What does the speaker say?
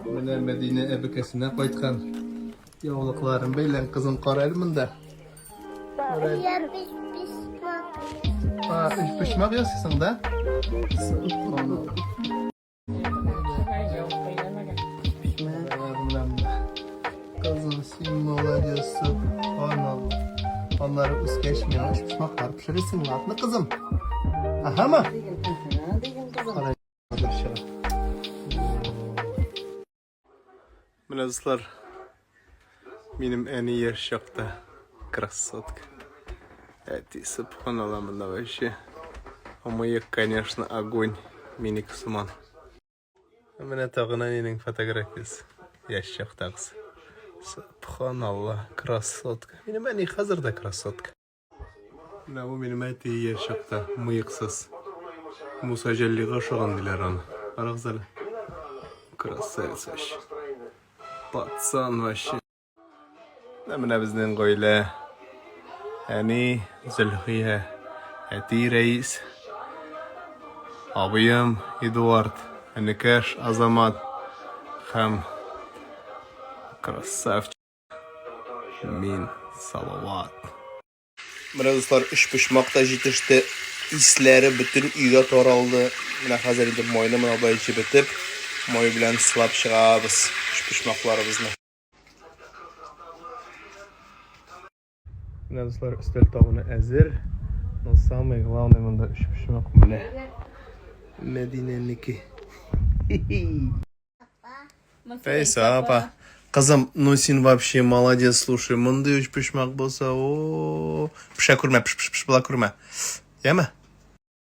Mine Medine ebekesine koytkan. Yavlukların beylen kızın kararımın da. Üç pişmak yazısın da. Kızın simmolar subhanallah. Onları üst geçmiyor. Üç pişmak var. Pişirirsin var mı kızım? Aha mı? Mine dostlar. Benim en iyi yaşakta. Красотка. Это subhanallah бunda вообще. У моих, конечно, огонь. Minik Suman. Mine tağınanenin fotografisi. Yaşak tağısı. Subhanallah. Красотка. Benim en iyi hazırda красотка. Bu benim en iyi yaşakta. Mıyıksız. Musa Celliğe şoğan diler onu. Arıqzalı. Красавец вообще. Patsan вообще. Mine bizden koyle. Yani Zülhiye. Eti reis. Abiyim Eduard. Nikeş Azamat. Hem. Krasavç. Min. Salavat. Mine dostlar üç pişmakta jitişti. İsleri bütün üye toraldı. Mine hazır edip moynu mine bayıcı bitip. Moy bilen sılap çıqabız. Üç pişmaklarımızla. Mine dostlar üstel tavuğunu əzir. Но самое главное, мында үш пішмақ міне. Мединеники. Эй, сапа. Қызым, ну сен вообще молодец, слушай. Мында үш пішмақ болса, о. Піша көрме, піш, была көрме. Яма?